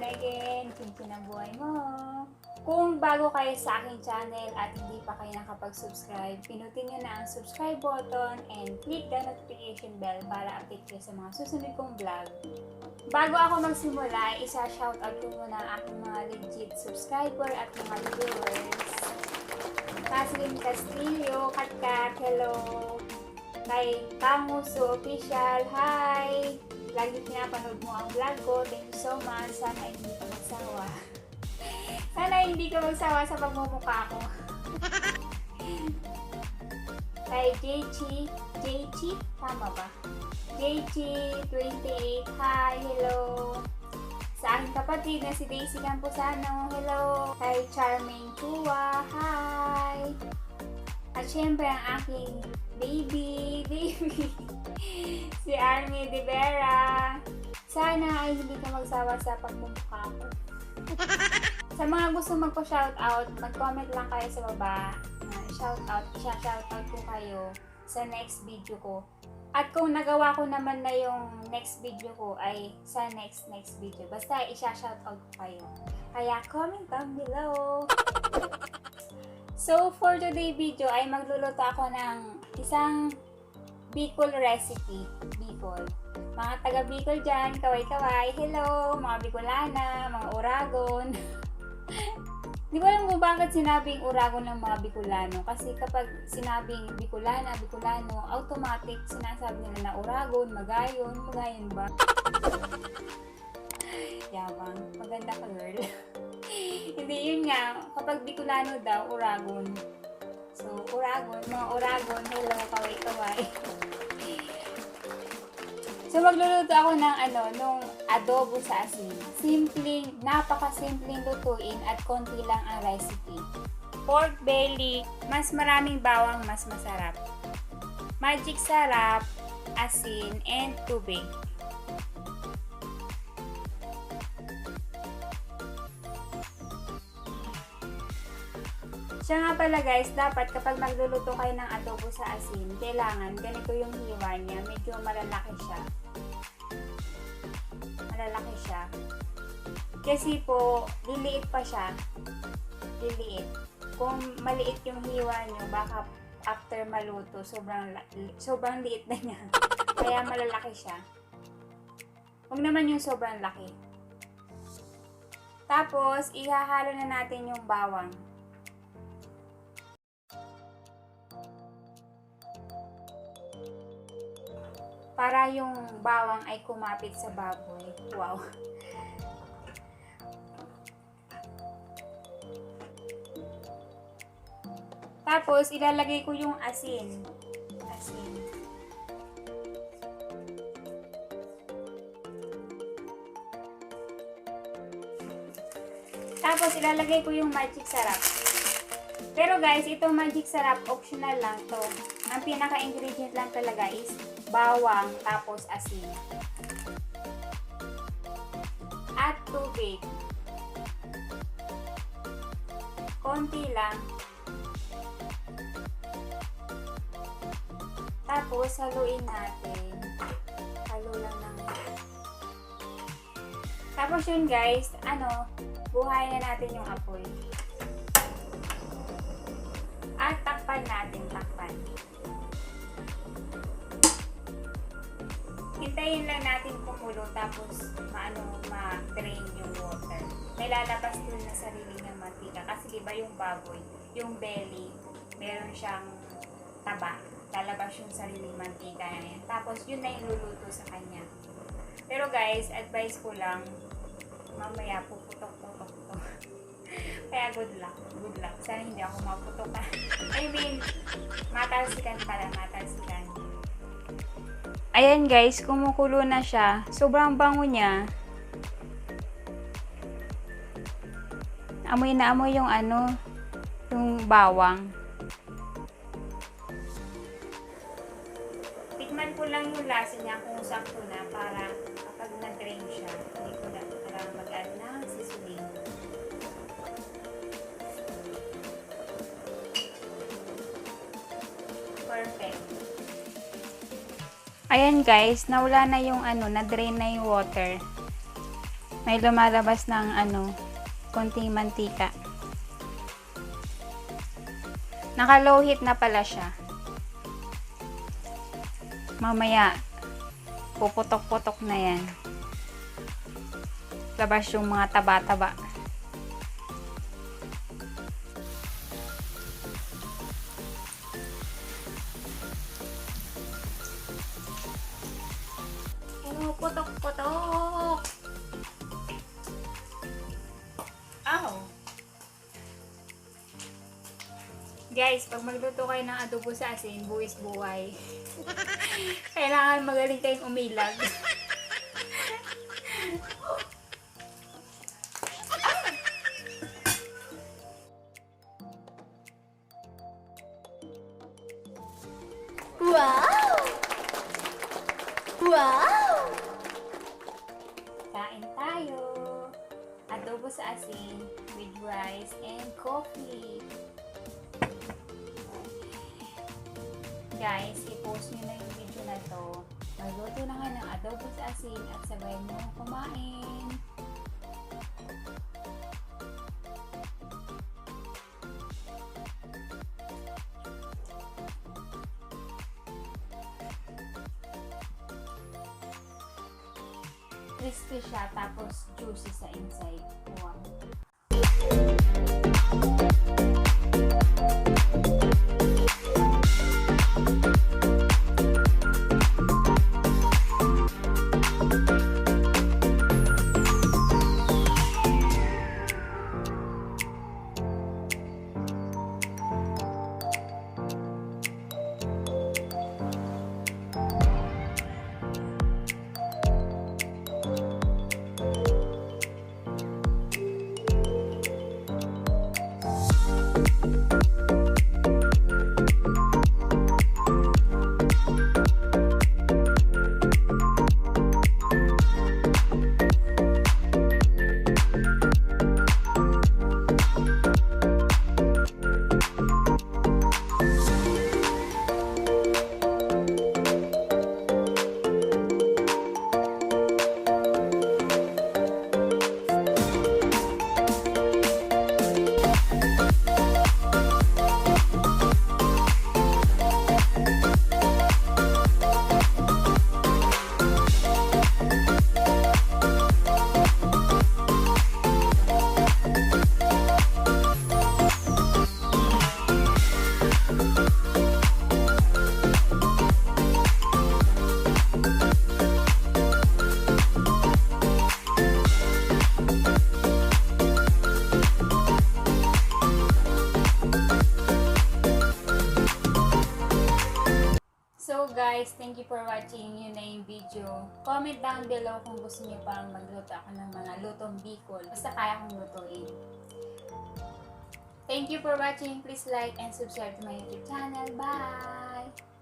Bicolana again, Chin2 ang buhay mo. Kung bago kayo sa aking channel at hindi pa kayo nakapag-subscribe, pinutin nyo na ang subscribe button and click the notification bell para update kayo sa mga susunod kong vlog. Bago ako magsimula, isa-shoutout ko muna ang aking mga legit subscriber at mga viewers. Kaslin Castillo, Katkat, hello! Kay Kamuso Official, hi! Lagi pinapanood mo ang vlog ko. Thank you so much. Sana hindi ka magsawa. Sana hindi ka magsawa sa pagmumukha ko. Kay JC, tama ba? JC28, hi, hello. Sa aking kapatid na si Daisy Camposano, hello. Kay Charming Chua, hi. At syempre ang aking baby. Si Army De Vera. Sana ay hindi ka magsawa sa pagmumukha ko. Sa mga gusto magpa-shoutout, mag-comment lang kayo sa baba na shoutout ko kayo sa next video ko. At kung nagawa ko naman na yung next video ko ay sa next video. Basta i-shoutout ko kayo. Kaya comment down below. So for today video ay magluluto ako ng isang Bicol recipe. Bicol. Mga taga Bicol dyan, kaway-kaway. Hello, mga Bicolana, mga Uragon. Di ko alam kung bakit sinabing Uragon ng mga Bicolano. Kasi kapag sinabing Bicolana, Bicolano, automatic sinasabi nila na Uragon, Magayon ba? Yabang, maganda ka girl. Hindi, yun nga, kapag Bicolano daw, Uragon. So, Uragon, mga Uragon, hello, kaway-kaway. So, magluluto ako ng nung adobo sa asin. Simpleng, napaka-simpleng lutuin at konti lang ang recipe. Pork belly, mas maraming bawang, mas masarap. Magic sarap, asin, and tubig. Siya nga pala guys, dapat kapag magluluto kayo ng adobo sa asin, kailangan ganito yung hiwa niya, medyo malalaki siya. Kasi po, liliit pa siya. Liliit. Kung maliit yung hiwa niyo, baka after maluto, sobrang liit na niya. Kaya malalaki siya. Huwag naman yung sobrang laki. Tapos, ihahalo na natin yung bawang. Para yung bawang ay kumapit sa baboy. Wow! Tapos, ilalagay ko yung asin. Tapos, ilalagay ko yung magic sarap. Pero guys, ito magic sarap, optional lang to. Ang pinaka-ingredient lang talaga is bawang, tapos asin. At tubig. Konti lang. Tapos, haluin natin. Halo lang ng... Tapos yun guys, buhayin na natin yung apoy. At takpan natin, Hintayin lang natin kumulo tapos ma-drain yung water. May lalabas dun na sarili ng mantika. Kasi diba yung baboy, yung belly, meron siyang taba. Lalabas yung sariling mantika na yan. Tapos yun na yung luluto sa kanya. Pero guys, advice ko lang, mamaya puputok-putok to. Kaya good luck. Sana hindi ako maputokan. I mean, matalsikan pala. Ayan guys, kumukulo na siya. Sobrang bango niya. Amoy na amoy yung yung bawang. Tikman ko lang yung lasa niya kung sakto na para kapag na-drain siya, hindi ko na kailangan mag-add ng seasoning. Perfect. Ayan guys, nawala na yung na-drain na yung water. May lumalabas ng konting mantika. Naka-low heat na pala siya. Mamaya, puputok-putok na yan. Labas yung mga taba-taba. Putok-putok! Ow! Guys, pag magluto kayo ng adobo sa asin, buwis buhay. Kailangan magaling kayong umilag. Wow! Wow! Kain tayo! Adobo sa asin with rice and coffee. Guys, i-post nyo na yung video na to. Magluto na nga ng adobo sa asin at sabay mo kumain. Crispy siya, tapos juicy sa inside. Wow! Guys, thank you for watching. Yun na yung video. Comment down below kung gusto niyo pang magluto ako ng mga lutong Bicol. Basta kaya kong lutuin. Thank you for watching. Please like and subscribe to my YouTube channel. Bye!